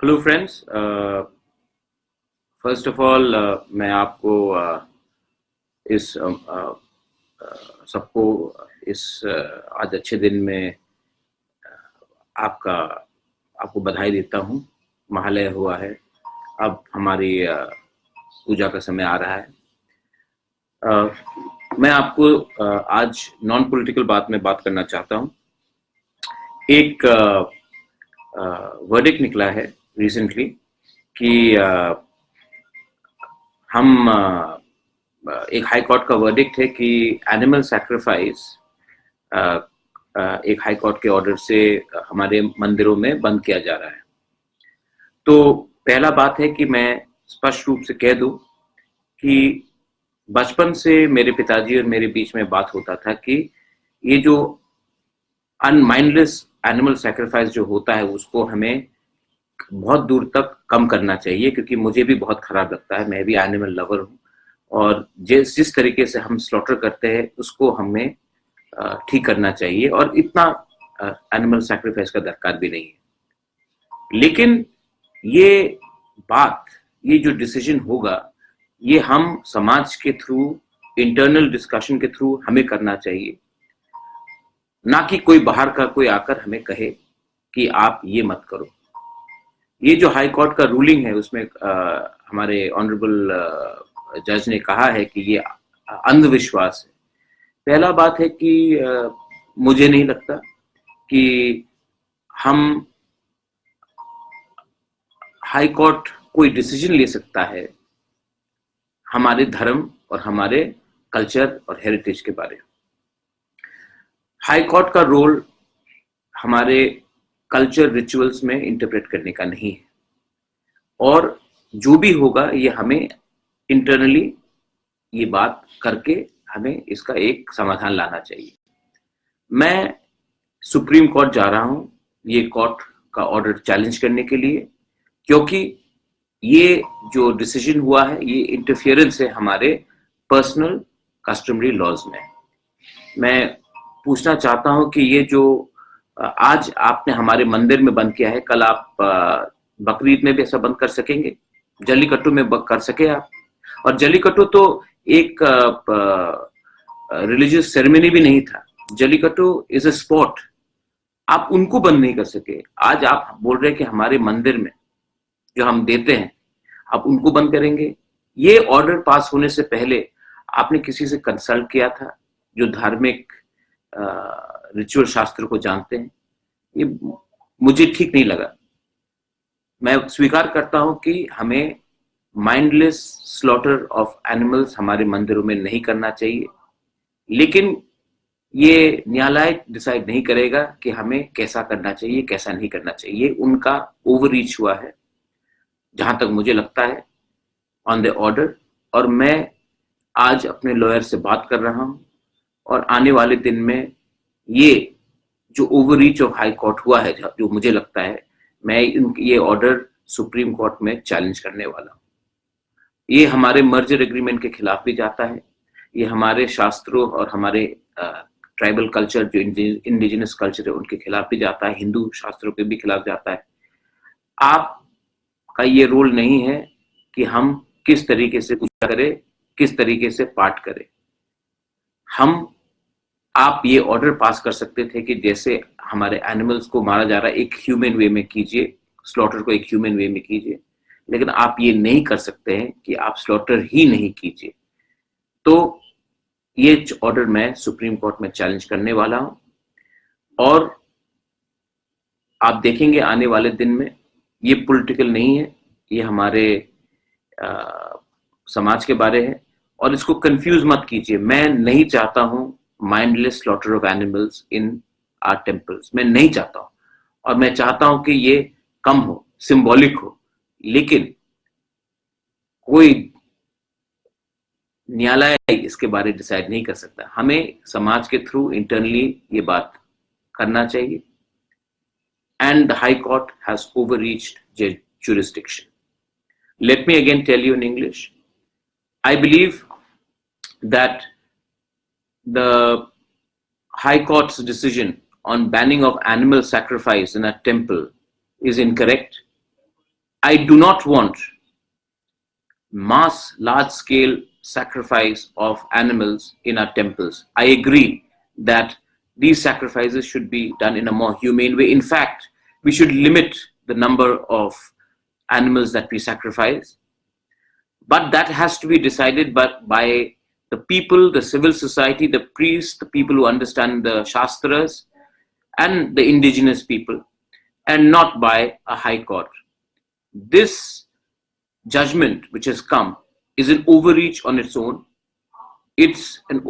Hello friends. First of all मैं आपको इस सबको इस आज अच्छे दिन में आपका आपको बधाई देता हूँ। महालय हुआ है, अब हमारी पूजा का समय आ रहा है। मैं आपको आज नॉन पॉलिटिकल बात में बात करना चाहता हूँ। एक वर्डिक्ट निकला है रिसेंटली कि हम एक हाई कोर्ट का वर्डिक्ट है कि एनिमल सैक्रिफाइस एक हाई कोर्ट के ऑर्डर से हमारे मंदिरों में बंद किया जा रहा है। तो पहला बात है कि मैं स्पष्ट रूप से कह दूं कि बचपन से मेरे पिताजी और मेरे बीच में बात होता था कि ये जो अनमाइंडलेस एनिमल सैक्रिफाइस जो होता है उसको हमें बहुत दूर तक कम करना चाहिए, क्योंकि मुझे भी बहुत खराब लगता है। मैं भी एनिमल लवर हूँ और जिस तरीके से हम स्लॉटर करते हैं उसको हमें ठीक करना चाहिए, और इतना एनिमल सैक्रिफाइस का दरकार भी नहीं है। लेकिन ये जो डिसीजन होगा ये हम समाज के थ्रू, इंटरनल डिस्कशन के थ्रू हमें करना चाहिए, ना कि कोई बाहर का कोई आकर हमें कहे कि आप ये मत करो। ये जो हाई कोर्ट का रूलिंग है उसमें हमारे ऑनरेबल जज ने कहा है कि ये अंधविश्वास है। पहला बात है कि मुझे नहीं लगता कि हम हाई कोर्ट कोई डिसीजन ले सकता है हमारे धर्म और हमारे कल्चर और हेरिटेज के बारे में। हाई कोर्ट का रोल हमारे कल्चर रिचुअल्स में इंटरप्रेट करने का नहीं है, और जो भी होगा ये हमें इंटरनली ये बात करके हमें इसका एक समाधान लाना चाहिए। मैं सुप्रीम कोर्ट जा रहा हूं ये कोर्ट का ऑर्डर चैलेंज करने के लिए, क्योंकि ये जो डिसीजन हुआ है ये इंटरफियरेंस है हमारे पर्सनल कस्टमरी लॉज में। मैं पूछना चाहता हूं कि ये जो आज आपने हमारे मंदिर में बंद किया है, कल आप बकरीद में भी ऐसा बंद कर सकेंगे? जल्लीकट्टू में कर सके आप? और जल्लीकट्टू तो एक रिलीजियस सेरेमनी भी नहीं था। जल्लीकट्टू इज अ स्पोर्ट, आप उनको बंद नहीं कर सके। आज आप बोल रहे हैं कि हमारे मंदिर में जो हम देते हैं आप उनको बंद करेंगे। ये ऑर्डर पास होने से पहले आपने किसी से कंसल्ट किया था जो धार्मिक रिचुअल शास्त्र को जानते हैं? ये मुझे ठीक नहीं लगा। मैं स्वीकार करता हूं कि हमें माइंडलेस स्लॉटर ऑफ एनिमल्स हमारे मंदिरों में नहीं करना चाहिए, लेकिन ये न्यायालय डिसाइड नहीं करेगा कि हमें कैसा करना चाहिए कैसा नहीं करना चाहिए। उनका ओवर रीच हुआ है जहां तक मुझे लगता है ऑन द ऑर्डर, और मैं आज अपने लॉयर से बात कर रहा हूं और आने वाले दिन में ये जो over reach of high court हुआ है जो मुझे लगता है, मैं ये ऑर्डर सुप्रीम कोर्ट में चैलेंज करने वाला हूं। ये हमारे मर्जर एग्रीमेंट के खिलाफ भी जाता है, ये हमारे शास्त्रों और हमारे ट्राइबल कल्चर जो इंडिजिनस कल्चर है उनके खिलाफ भी जाता है, हिंदू शास्त्रों के भी खिलाफ जाता है। आपका ये रोल नहीं है कि हम किस तरीके से पूजा करें, किस तरीके से पाठ करें। आप ये ऑर्डर पास कर सकते थे कि जैसे हमारे एनिमल्स को मारा जा रहा है एक ह्यूमन वे में कीजिए, स्लॉटर को एक ह्यूमन वे में कीजिए, लेकिन आप ये नहीं कर सकते हैं कि आप स्लॉटर ही नहीं कीजिए। तो ये ऑर्डर मैं सुप्रीम कोर्ट में चैलेंज करने वाला हूं, और आप देखेंगे आने वाले दिन में ये पॉलिटिकल नहीं है, ये हमारे समाज के बारे है, और इसको कंफ्यूज मत कीजिए। मैं नहीं चाहता हूं mindless slaughter of animals in our temples, मैं नहीं चाहता हूं, और मैं चाहता हूं कि ये कम हो, सिंबॉलिक हो, लेकिन कोई न्यायालय इसके बारे डिसाइड नहीं कर सकता। हमें समाज के थ्रू इंटरनली ये बात करना चाहिए, and the High Court has overreached jurisdiction. Let me again tell you in English. I believe that the High Court's decision on banning of animal sacrifice in a temple is incorrect. I do not want mass, large-scale sacrifice of animals in our temples. I agree that these sacrifices should be done in a more humane way. In fact, we should limit the number of animals that we sacrifice. But that has to be decided by the people, the civil society, the priests, the people who understand the Shastras, and the indigenous people, and not by a high court. This judgment which has come is an overreach on its own. It's an